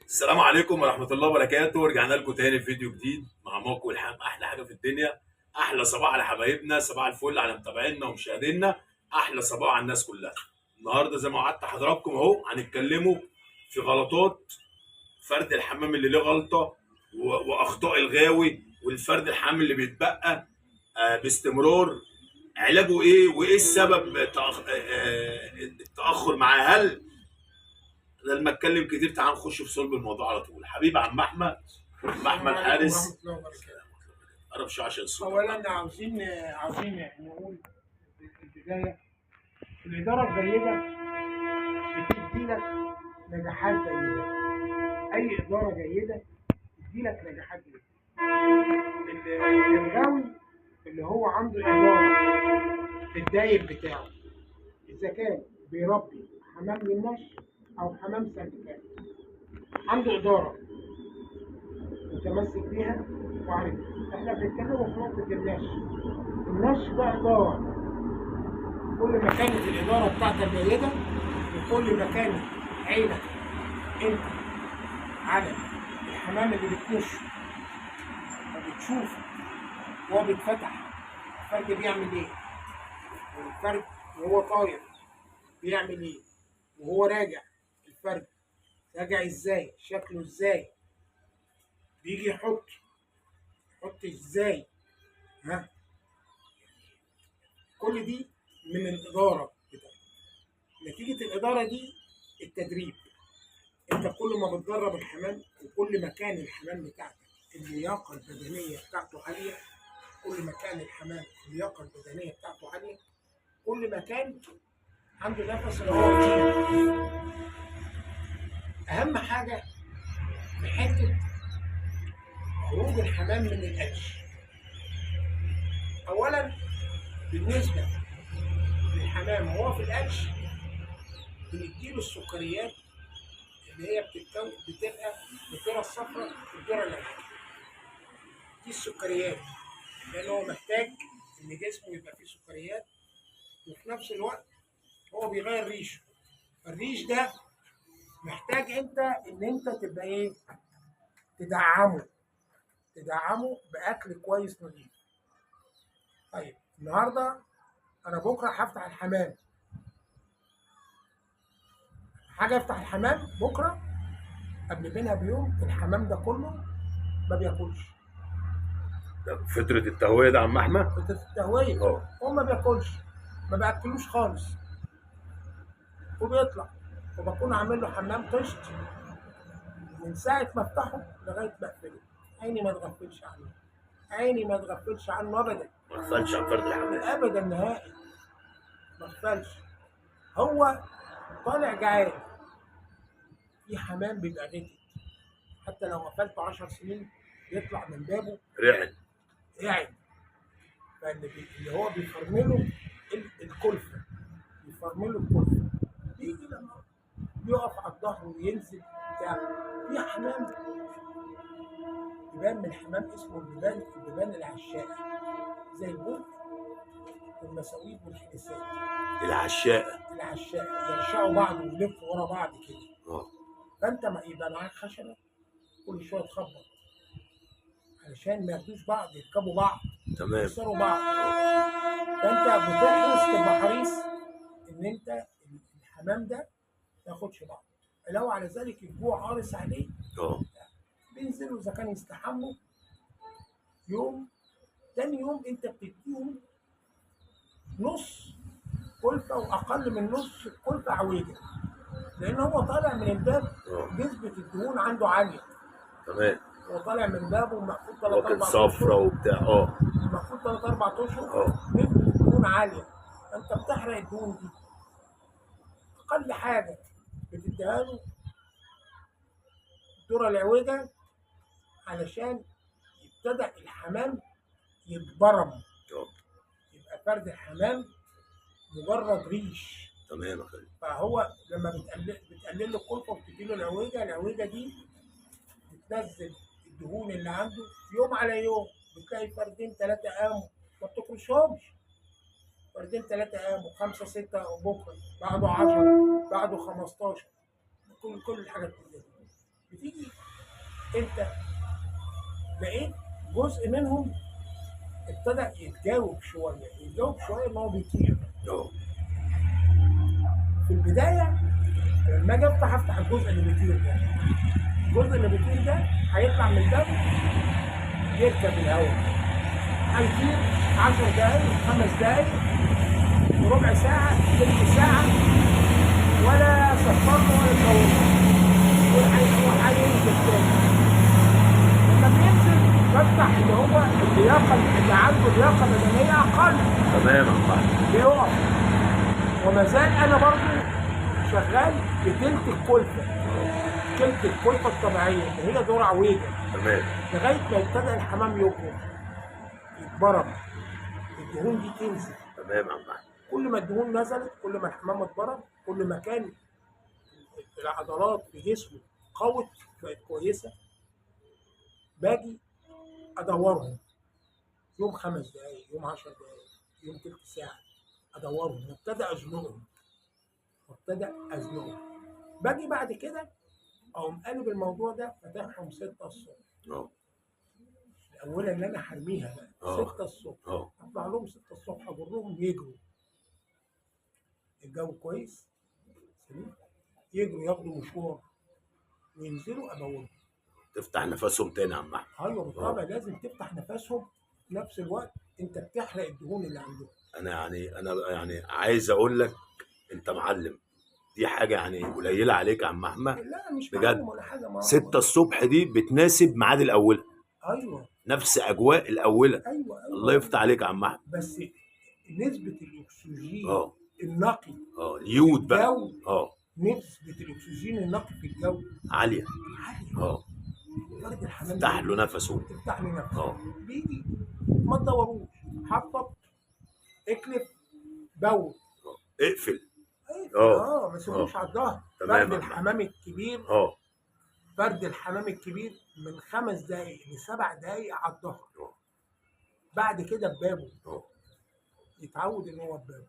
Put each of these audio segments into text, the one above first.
السلام عليكم ورحمة الله وبركاته. رجعنا لكم تاني في فيديو جديد مع موكو الحام، أحلى حاجة في الدنيا. أحلى صباح على حبايبنا، صباح الفل على متابعينا ومشاهدينا، أحلى صباح على الناس كلها. النهارده زي ما وعدت حضراتكم أهو هنتكلموا في غلطات فرد الحمام اللي ليه غلطة وأخطاء الغاوي والفرد الحمام اللي بيتبقى باستمرار. علاجه إيه وإيه السبب التأخر معاه؟ هل لما اتكلم كتير تعال نخش في صلب الموضوع على طول. حبيبي عم احمد، عم السلام احمد عليكم حارس. ورحمة الله وبركاته. قرب شويه عشان الصوت. أولا عاوزين نقول في البداية الإدارة الجيدة بتدي لك نجاحات جيدة. أي إدارة جيدة بتدي لك نجاحات جيدة. الغاوي اللي هو عنده إدارة في الداير بتاعه، إذا كان بيربي حمام للنشر أو حمام سلكات، عنده إدارة متمسك بيها وعارف. احنا بنتكلم في نقطة النشر ده إدارة. كل ما كانت الإدارة بتاعتك جيدة وكل ما كانت عينك أنت على الحمام اللي بتنش وبتشوف وهو بيتفتح الفرد بيعمل إيه، والفرد وهو طاير بيعمل إيه، وهو راجع الفرد راجع إزاي، شكله إزاي، بيجي يحط إزاي، ها، كل دي من الإدارة بتاعتك. نتيجة الإدارة دي التدريب. انت كل ما بتدرب الحمام وكل ما كان الحمام بتاعتك اللياقه البدنيه بتاعته عاليه، كل ما كان الحمام اللياقه البدنيه بتاعته عاليه، كل ما كان عنده نفس اللي هو يطير. اهم حاجه في حته خروج الحمام من القش. اولا بالنسبه للحمام وهو في القش بنديله السكريات اللي هي بتبقى الذره الصفراء والذره اللايعه. دي السكريات لان هو محتاج ان جسمه يبقى فيه سكريات، وفي نفس الوقت هو بيغير ريشه. الريش ده محتاج انت ان انت تبقى ايه، تدعمه باكل كويس نظيف. طيب النهارده انا بكره هفتح الحمام، حاجه افتح الحمام بكره قبل منها بيوم الحمام ده كله ما بياكلش. ده فترة التهوية ده عم احمد. فتره التهويه هو ما بياكلش، ما باكلوش خالص، وبيطلع وبكون عامل له حمام طشت من ساعه ما افتحه لغايه ما اقفله. عيني ما تغفلش عنه، عيني ما تغفلش عنه ابدا، ما تغفلش عن فرد الحمام ابدا نهائي، ما تغفلش. هو طالع جعان. في حمام بيبقى غتت، حتى لو قفلته 10 سنين يطلع من بابه رعد. قاعد. اللي هو بيفرمله الكلفه، بيفرمله الكلفه. بيجي لما بيقف على الظهر وينزل بتاع. في حمام بيبان من حمام اسمه البيبان العشاء، زي البوت والمساويد والحدثات. العشاء يرشقوا بعض ويلفوا ورا بعض كده. فانت ما يبقى معاك خشبه كل شويه تخبط علشان ما ياخدوش بعض، يركبوا بعض، تمام. يكسروا بعض. فانت بتحرص، تبقى حريص ان انت الحمام ده ما ياخدش بعض. لو على ذلك الجوع قارس عليه بينزلوا اذا كان يستحموا يوم، تاني يوم انت بتديهم نص كلفه واقل من نص كلفه عويجه، لان هو طالع من الباب نسبه الدهون عنده عاليه. تمام. هو طالع من بابه المفروض 3 واكل 4 صفرة اشهر، وبتاع المفروض 3 4 اشهر نسبه الدهون عاليه. فانت بتحرق الدهون دي. اقل حاجه بتديها له الذره العويجه علشان يبتدأ الحمام يتبرم، يبقى فرد الحمام مجرد ريش. تمام يا خالد. فهو لما بتقلل له الكلفه وبتدي له العويجه دي بتنزل الدهون اللي عنده يوم على يوم. بتلاقي فردين 3 قاموا ما بتاكلشهمش، فردين 3 قاموا 5 6 بكره، بعده 10، بعده 15، كل الحاجات دي. بتيجي انت لقيت جزء منهم ابتدى يتجاوب شويه، ان هو بيطير. اه في البدايه لما اجي افتح الجزء اللي بيطير ده، الجزء اللي بيطير ده هيطلع من الباب يركب الهواء، هيطير 10 دقايق، 5 دقايق، ربع ساعه، تلت ساعه، ولا سفرنا ولا اتطورنا، وهينزل تاني. لما بينزل بفتح اللي هو اللياقه اللي عنده لياقه بدنيه اقل، تمام يا عم احمد. بيقف. وما زال انا برضه شغال بتلت الكلفه، تلت الكلفه الطبيعيه اللي هي دور عويجه، تمام لغايه ما يبتدى الحمام يكبر، يتبرم، الدهون دي تنزل. تمام يا عم احمد. كل ما الدهون نزلت، كل ما الحمام اتبرم، كل ما كان العضلات في جسمه قوت، بقت كويسه. باجي ادورهم يوم 5 دقايق، يوم 10 دقايق، يوم تلت ساعه، ادورهم وابتدى ازنقهم. باجي بعد كده اقوم قالب الموضوع ده فاتحهم 6 الصبح. اه الاولى ان انا هرميها بقى 6 الصبح، اطلع لهم 6 الصبح اجرهم يجروا، الجو كويس سليم، يجروا ياخدوا مشوار وينزلوا ابوهم. تفتح نفسهم تاني يا عم احمد. ايوه بالطبع، لازم تفتح نفسهم في نفس الوقت، انت بتحرق الدهون اللي عندهم. انا عايز اقول لك انت معلم، دي حاجه يعني قليله عليك يا عم احمد. لا مش بجد معلم ولا حاجه. 6 الصبح دي بتناسب ميعاد الاولى. ايوه نفس اجواء الاولى. ايوه الله يفتح عليك يا عم احمد. بس نسبه الاكسجين اه النقي اليود بقى الجو، نسبه الاكسجين النقي في الجو عاليه. عاليه. فرد الحمام تفتح له نفسه. تفتح له نفسه. بيجي ما تدوروش، حطط، اكلف، بول، اقفل. ما تسيبوش على الظهر. فرد الحمام الكبير فرد الحمام الكبير من 5 دقايق ل7 دقايق على الظهر. بعد كده ببابه يتعود ان هو ببابه.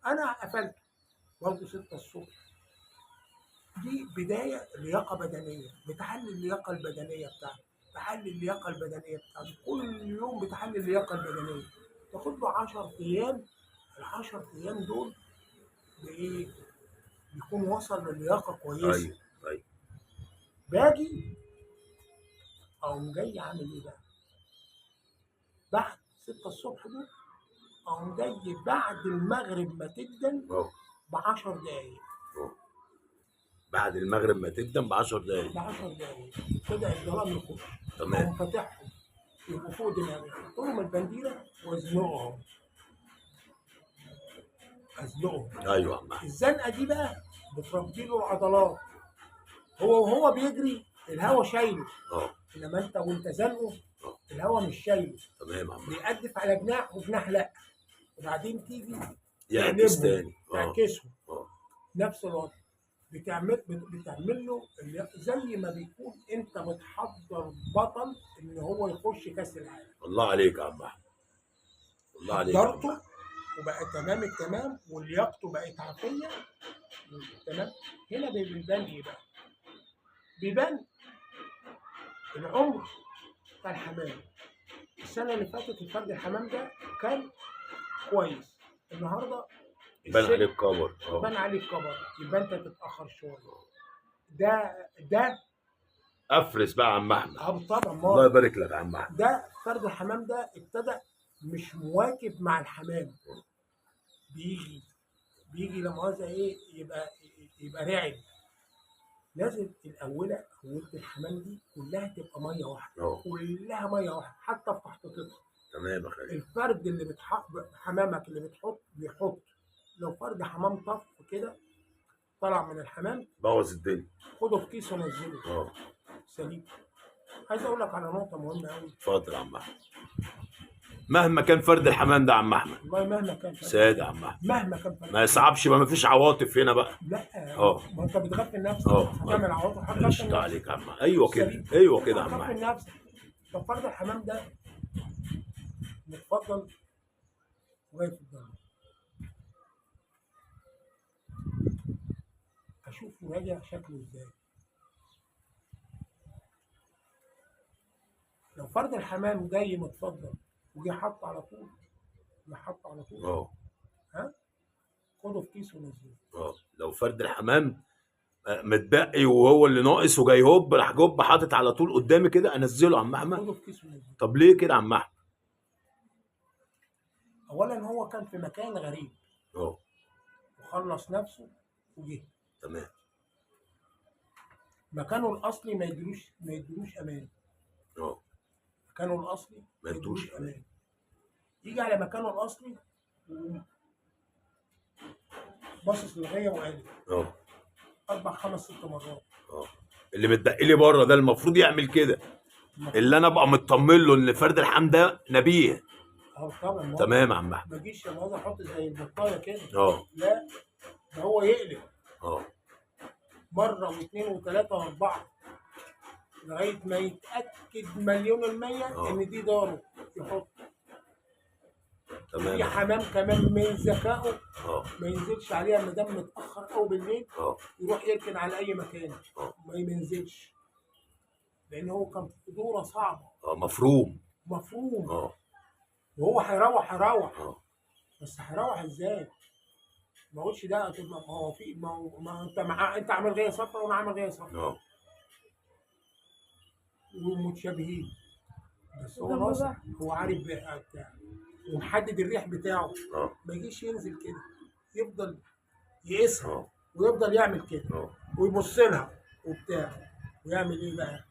انا قفلته برضه 6 الصبح. دي بدايه لياقه بدنيه، بتحلي اللياقه البدنيه بتاعته، كل يوم بتحلي اللياقه البدنيه. تاخد له 10 ايام، ال10 ايام دول بايه؟ بيكون وصل للياقه كويسه. ايوه باجي اقوم جاي عامل ايه بقى؟ بعد 6 الصبح دول اقوم جاي بعد المغرب ما تدن ب10 دقايق. بعد المغرب ما تدن ب10 دقايق. ابتدى الظلام يخش. تمام. اقوم فاتحهم يبقوا فوق دماغي، احط لهم البنديره وازنقهم. ايوه يا عم. الزنقه دي بقى بتربي له العضلات. وهو بيجري الهواء شايله، انما انت وانت زنقه الهواء مش شايله. تمام يا عم. بيقدف على جناح وجناح لا، وبعدين تيجي يعكس تاني، تعكسه نفس الوضع. بتعمل له زي ما بيكون انت بتحضر بطل ان هو يخش كاس العالم. الله عليك يا عم احمد. الله عليك. حضرته وبقى تمام التمام، ولياقته بقت عافيه تمام. هنا بيبان ايه بقى؟ بيبان العمر بتاع الحمام. السنه اللي فاتت الفرد الحمام ده كان كويس، النهارده بان عليك كبر. بان عليك كبر، يبقى انت تتاخر شويه. ده افرس بقى يا عم احمد. طبعا. الله يبارك لك يا عم احمد. ده فرد الحمام ده ابتدى مش مواكب مع الحمام. بيجي لما هذا ايه يبقى رعب. لازم الاولى الحمام دي كلها تبقى ميه واحده. كلها ميه واحده حتى في تحطيطها. تمام يا خالد. الفرد اللي حمامك اللي بيحط لو فرد حمام طف كده طلع من الحمام بوظ الدنيا، خده في كيس ونزله سليم. عايز اقول لك على نقطه مهمه قوي. اتفضل يا عم احمد. مهما كان فرد الحمام ده يا عم احمد، والله مهما كان ساد يا عم احمد، مهما كان فرد ما يصعبش، ما فيش عواطف هنا بقى. لا ما انت بتغفل نفسك. هتعمل عواطف، هتغفل عليك يا عم. ايوه كده، ايوه كده يا عم احمد. نفسك. طب فرد الحمام ده متفضل واقف قدامي، اشوفه راجع شكله ازاي. لو فرد الحمام جاي متفضل وجي حط على طول، ها، خده في كيس ونزله. لو فرد الحمام متبقي وهو اللي ناقص وجاي هوب راح جوب حاطط على طول قدامي كده، انزله يا عم احمد؟ خده في كيس ونزله. طب ليه كده يا عم احمد؟ اولا هو كان في مكان غريب وخلص نفسه وجه. تمام. مكانه الاصلي ما يديلوش امان. مكانه الاصلي ما يديلوش امان. يجي على مكانه الاصلي باصص للغايه وقالب 4 5 6 مرات. اللي متبقي لي بره ده المفروض يعمل كده، اللي انا ابقى مطمن له ان فرد الحمام ده نبيه. طبعا. تمام يا عم احمد. ما تجيش يا ماما احط زي البطايه كده. لا، ده هو يقلب. مره واثنين وثلاثه واربعه لغايه ما يتاكد مليون المية ان دي داره يحط. تمام. في حمام كمان من ذكائه ما ينزلش عليها ما دام متاخر او بالليل، يروح يركن على اي مكان ما ينزلش، لان هو كان في دوره صعبه. مفروم. وهو هيروح بس هيروح ازاي؟ ما اقولش ده ما هو في ما انت عامل غايه صفرا وانا عامل غايه صفرا ومتشابهين، بس هو ناصح، هو عارف بتاع ومحدد الريح بتاعه. ما يجيش ينزل كده، يفضل يقيسها ويفضل يعمل كده ويبص لها وبتاع، ويعمل ايه بقى؟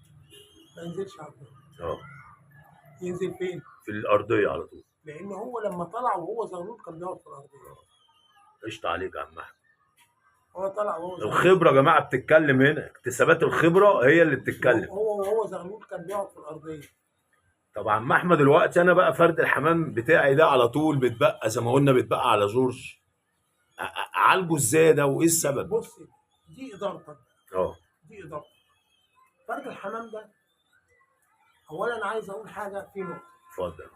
ما ينزلش على الارض. ينزل فين؟ في الارضيه على طول، لان هو لما طلع وهو زغلول كان بيقعد في الارضيه. قشطه عليك يا عم احمد. هو طلع وهو زغلول. الخبره يا جماعه بتتكلم هنا، اكتسابات الخبره هي اللي بتتكلم. وهو زغلول كان بيقعد في الارضيه. طب عم احمد دلوقتي انا بقى فرد الحمام بتاعي ده على طول بيتبقى زي ما قلنا بيتبقى على جورج، اعالجه ازاي ده وايه السبب؟ بص، دي ادارتك. دي ادارتك. فرد الحمام ده اولا عايز اقول حاجه في نقطه. اتفضل.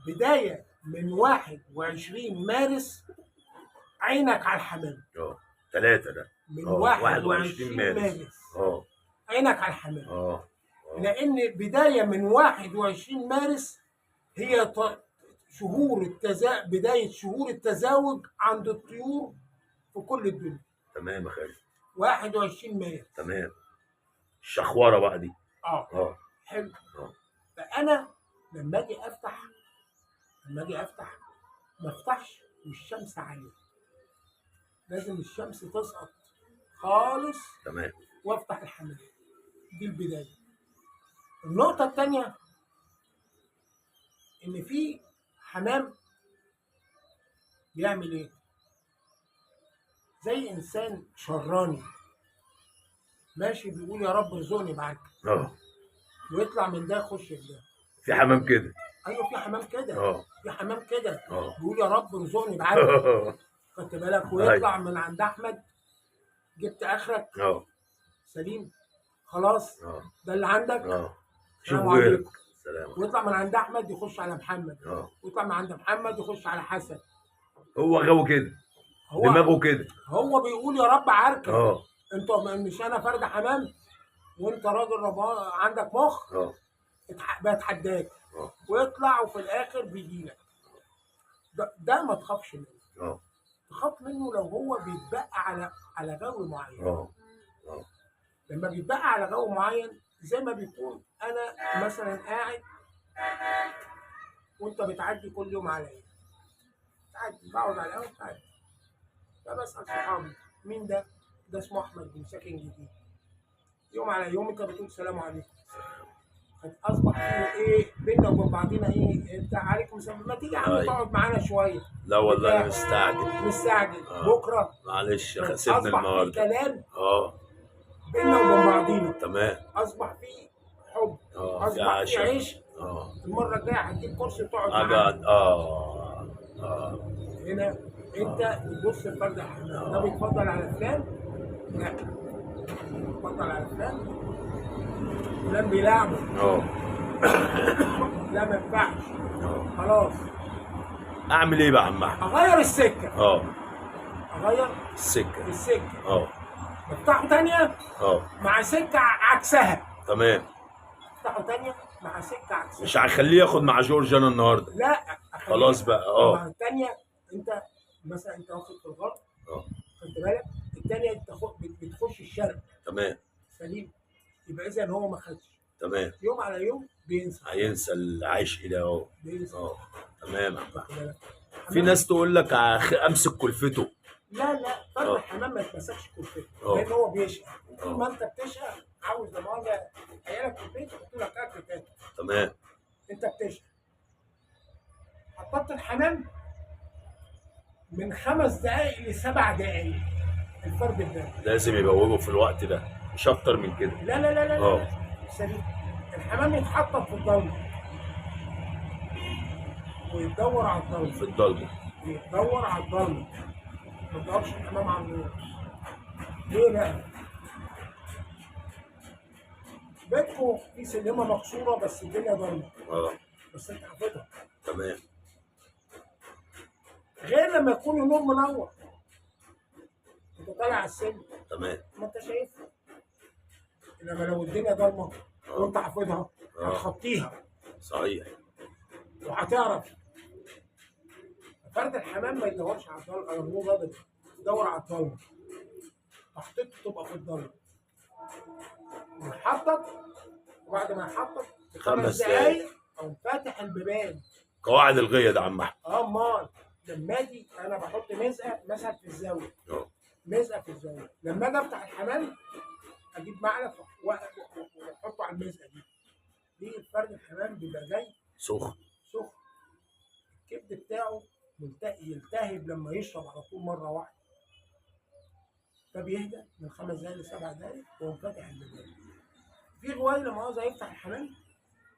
بدايه من 21 مارس عينك على الحمام. 3 ده من 21 مارس عينك على الحمام. لان بدايه من 21 مارس هي بدايه شهور التزاوج عند الطيور في كل الدنيا. تمام يا خالد. 21 مارس. تمام. الشخوره بقى دي. حلو. فانا لما اجي افتح ما افتحش والشمس عاليه، لازم الشمس تسقط خالص. تمام. وافتح الحمام. دي البدايه. النقطه الثانيه ان في حمام بيعمل ايه؟ زي انسان شراني ماشي بيقول يا رب ارزقني معاك، ويطلع من ده يخش في ده. في حمام كده. ايوه، في حمام كده. في حمام كده بيقول يا رب ارزقني معاك. خدت بالك؟ ويطلع من عند احمد جبت اخرك. سليم خلاص. ده اللي عندك. السلام عليكم. ويطلع من عند احمد يخش على محمد. ويطلع من عند محمد يخش على حسن. هو غاوي كده، دماغه كده. هو بيقول يا رب عاركك. انت مش انا فرد حمام وانت راجل عندك مخ. بتحداك. ويطلع وفي الاخر بيجي لك. ده ما تخافش منه. تخاف منه لو هو بيتبقى على جو معين. لما بيتبقى على جو معين زي ما بيكون انا مثلا قاعد وانت بتعدي كل يوم عليا، تعدي بقعد على القهوه تعدي، فبسال صحابي مين ده؟ ده اسمه احمد بن ساكن جديد. يوم على يوم انت بتقول سلام عليكم. اصبح فيه ايه بينا وبين بعضينا ايه بتاع عليكم السلام، ما تيجي يا عم تقعد معانا شويه. لا والله مستعجل. بكره معلش سيبنا النهارده. اصبح فيه كلام بينا وبين بعضينا. تمام. اصبح فيه حب. اصبح فيه عيش. المره الجايه هتجيب كرسي وتقعد معانا. هنا انت بتبص لفرد الحمام ده بيتفضل على فلان؟ لا، بيتفضل على فلان. فلان بيلعبه. لا ما ينفعش. خلاص. اعمل ايه بقى يا عم احمد؟ اغير السكه. اغير السكه. افتحه تانية مع سكه عكسها. تمام. افتحه تانية مع سكه عكسها. مش هخليه ياخد مع جورج انا النهارده. لا خلاص بقى. مع التانية انت مثلا انت واخد في الغرب، خدت بالك، التانية انت بتخش الشرق. تمام. سليم. يبقى اذا هو ما خدش. تمام. يوم على يوم هينسى العشق ده اهو. بينسى. تمام. في ناس تقول لك امسك كلفته. لا فرد الحمام ما يتمسكش كلفته، لان هو بيشقى. طول ما انت بتشقى عاوز لما عيالك في البيت يحط لك اكل تاني. تمام. انت بتشقى. حطيت الحمام من 5 دقائق ل7 دقائق الفرد الثاني لازم يبوبه في الوقت ده، مش اكتر من كده. لا سليم. الحمام يتحطط في الضلمه ويتدور على الضلمه. في الضلمه يتدور على الضلمه، ما تدورش الحمام على النور. ليه بقى؟ بيتكم في سلمه مكسوره بس الدنيا ضلمه. بس انت حافظها. تمام. غير لما يكون النور منور انت طالع على السلم. تمام. ما انت شايفها. انما لو الدنيا ضلمه وانت حافظها هتخطيها. صحيح. وهتعرف. فرد الحمام ما يدورش على النور ابدا، يدور على الضلمه. تحطيته تبقى في الضلمه. يحطط، وبعد ما يحطط 5 دقايق او فاتح البيبان. قواعد الغيه ده عم احمد. امال لما اجي انا بحط مزقه مثلا في الزاويه. مزقه في الزاويه. لما اجي افتح الحمام اجيب معلق واحطه على المزقه دي. دي فرد الحمام بيبقى جاي سخن. الكبد بتاعه يلتهب لما يشرب على طول مره واحده. فبيهدى من 5 دقايق ل7 دقايق وهو فاتح البيبان. في غوايه لما عاوز يفتح الحمام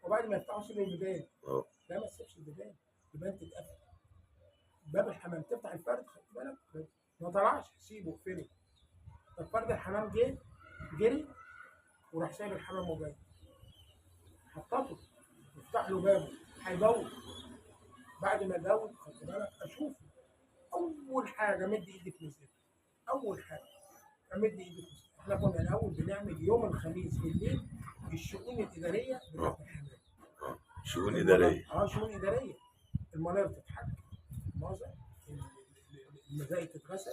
وبعد ما يفتحه سيب البيبان. لا ما تسيبش البيبان، البيبان تتقفل. باب الحمام تفتح الفرد، خد بالك ما طلعش، سيبه اقفله. طب فرد الحمام جري وراح سايب الحمام وجاي. حطته يفتح له بابه هيدور. بعد ما يدور خد بالك اشوفه. اول حاجه مد ايدي في مسجد. اول حاجه امد ايدي في مسجد. احنا كنا الاول بنعمل يوم الخميس بالليل الشؤون الاداريه بتاعت الحمام. شؤون اداريه. شؤون اداريه. المنار تتحكم، المزايد تتغسل.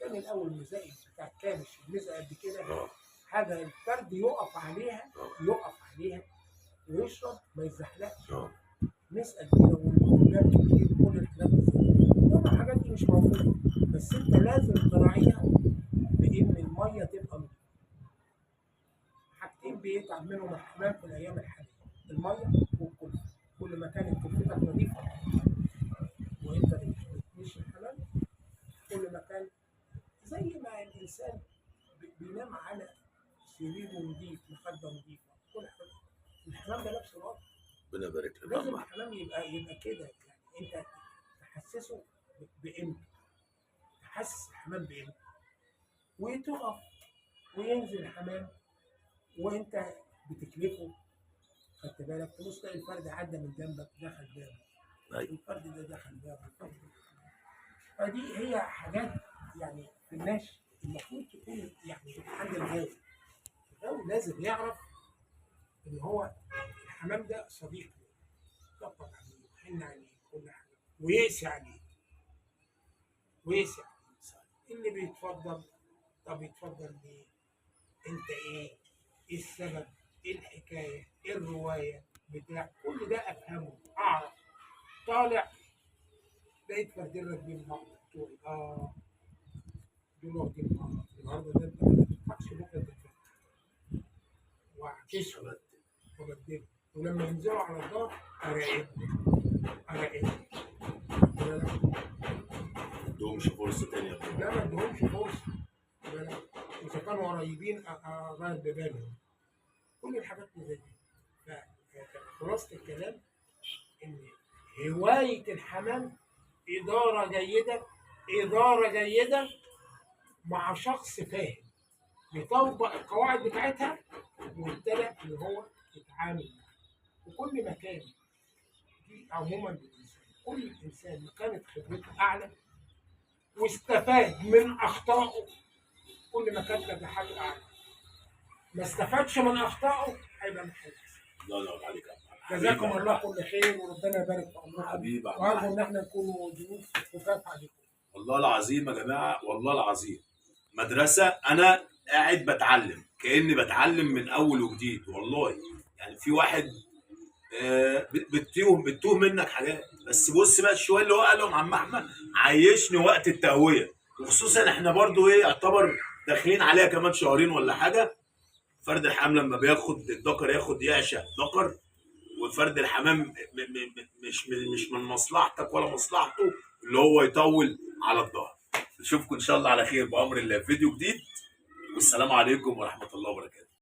كان الاول المزايد بتاعت كامش المزقه قد كده. حاجه الفرد يقف عليها ويشرب ما يتزحلقش. نسال كده والباب كبير كل الحاجات دي. الحاجات دي مش موجوده، بس انت لازم تراعيها بان الميه تبقى نظيفه. حاجتين بيتعب منهم الحمام في الايام الحاليه: الميه والكلفه. كل ما كانت كلفتك نظيفه وانت بتمشي الحمام، كل ما كان زي ما الانسان بينام على سرير نظيف، مخده نظيفه، كل حاجه. الحمام ده نفس الوضع. ربنا يبارك لك. لازم الحمام يبقى كده، يعني انت تحسسه بقيمته. تحسس الحمام بقيمته وتقف وينزل الحمام وانت بتكلفه. خدت بالك تبص تلاقي الفرد عدى من جنبك دخل بابك. الفرد ده دخل بابك. فدي هي حاجات يعني في الناس المفروض تكون يعني حاجه الغاوي. الغاوي لازم يعرف ان هو الحمام ده صديق له، يطبطب عليه ويحن عليه كل حاجه ويقسي عليه. اللي بيتفضل، طب يتفضل ليه؟ انت ايه السبب؟ ايه الحكايه؟ ايه الروايه بتاع كل ده افهمه، اعرف. طالع لقيت فردين راكبين بعض تقول دول واخدين بعض النهارده. ده انت ما تضحكش بكره تتفهم. واعكسهم وبدلهم، ولما ينزلوا على الدار اراقبهم. ما ادهمش فرصه ثانيه. لا ما ادهمش فرصه. اذا كانوا قريبين اغير ببالهم. كل الحاجات اللي زي دي. فخلاصه الكلام ان هوايه الحمام اداره جيده مع شخص فاهم بيطبق القواعد بتاعتها وابتدى ان هو يتعامل معاها. وكل ما كان دي عموما بالانسان، كل انسان ما كانت خبرته اعلى واستفاد من اخطائه كل ما كانت نجاحاته اعلى. ما استفادش من اخطائه هيبقى محبط. الله ينور عليك يا عم. جزاكم حبيبي. الله كل خير وربنا يبارك في عمركم. حبيبي يا عم. وارجو ان احنا نكونوا ضيوف خفاف عليكم. والله العظيم يا جماعه، والله العظيم مدرسه. انا قاعد بتعلم كاني بتعلم من اول وجديد والله. يعني في واحد بتتوه منك حاجات، بس بص بقى الشويه اللي هو قالهم عم احمد عايشني وقت التهويه، وخصوصا احنا برضو ايه يعتبر داخلين عليها كمان شهرين ولا حاجه. فرد الحمام لما بياخد الذكر ياخد يعشق ذكر، وفرد الحمام مش من مصلحتك ولا مصلحته اللي هو يطول على الظهر. نشوفكم ان شاء الله على خير بامر الله في فيديو جديد، والسلام عليكم ورحمه الله وبركاته.